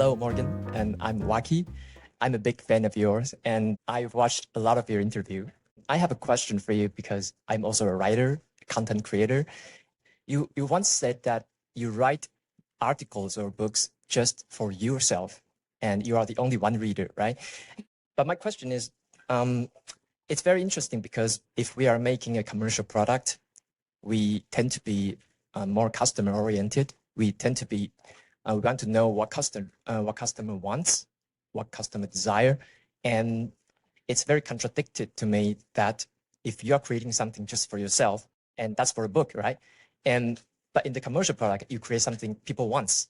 Hello, Morgan, and I'm Waki. I'm a big fan of yours, and I've watched a lot of your interview. I have a question for you because I'm also a writer, a content creator. You once said that you write articles or books just for yourself, and you are the only one reader, right? But my question is, it's very interesting because if we are making a commercial product, we tend to be more customer-oriented. We tend to be, we want to know what customer wants, what customer desire, and it's very contradicted to me that if you are creating something just for yourself, and that's for a book, right? But in the commercial product, you create something people want.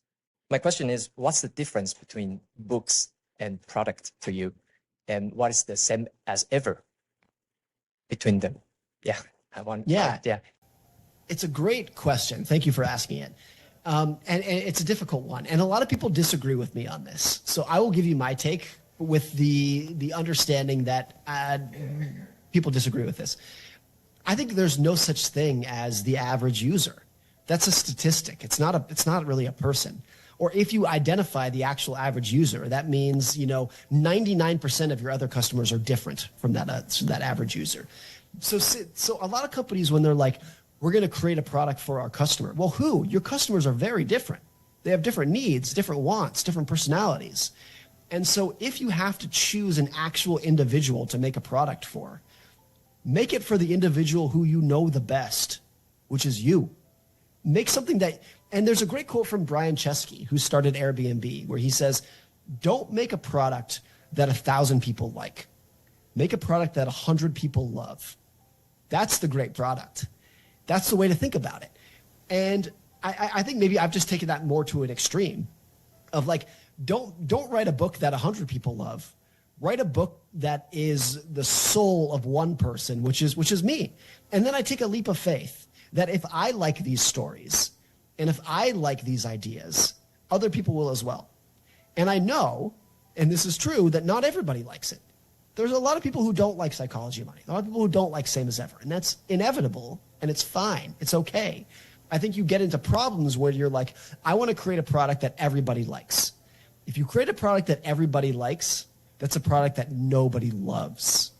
My question is, what's the difference between books and product to you? And what is the same as ever between them? Yeah, Yeah. It's a great question. Thank you for asking it. And it's a difficult one. And a lot of people disagree with me on this. So I will give you my take with the understanding that people disagree with this. I think there's no such thing as the average user. That's a statistic. It's not really a person. Or if you identify the actual average user, that means 99% of your other customers are different from that average user. So a lot of companies, when they're like, we're going to create a product for our customer. Well, who? Your customers are very different. They have different needs, different wants, different personalities. And so if you have to choose an actual individual to make a product for, make it for the individual who you know the best, which is you. Make something that, and there's a great quote from Brian Chesky, who started Airbnb, where he says, don't make a product that 1,000 people like. Make a product that 100 people love. That's the great product. That's the way to think about it. And I think maybe I've just taken that more to an extreme of like, don't write a book that 100 people love. Write a book that is the soul of one person, which is me. And then I take a leap of faith that if I like these stories and if I like these ideas, other people will as well. And I know, and this is true, that not everybody likes it. There's a lot of people who don't like Psychology of Money. A lot of people who don't like Same as Ever. And that's inevitable, and it's fine. It's okay. I think you get into problems where you're like, I want to create a product that everybody likes. If you create a product that everybody likes, that's a product that nobody loves.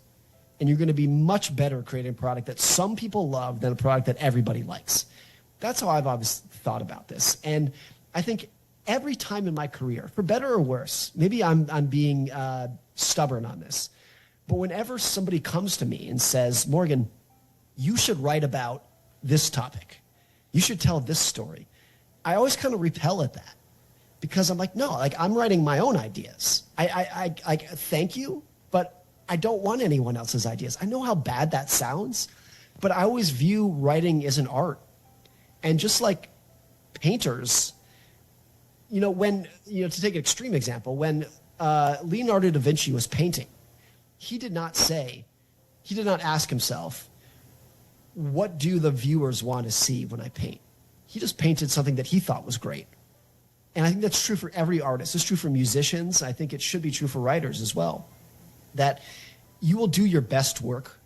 And you're going to be much better creating a product that some people love than a product that everybody likes. That's how I've always thought about this. And I think every time in my career, for better or worse, maybe I'm being stubborn on this, but whenever somebody comes to me and says, Morgan, you should write about this topic, you should tell this story, I always kind of repel at that because I'm like, no, like I'm writing my own ideas. I thank you, but I don't want anyone else's ideas. I know how bad that sounds, but I always view writing as an art. And just like painters, to take an extreme example, when Leonardo da Vinci was painting, he did not ask himself, what do the viewers want to see when I paint? He just painted something that he thought was great. And I think that's true for every artist. It's true for musicians. I think it should be true for writers as well. That you will do your best work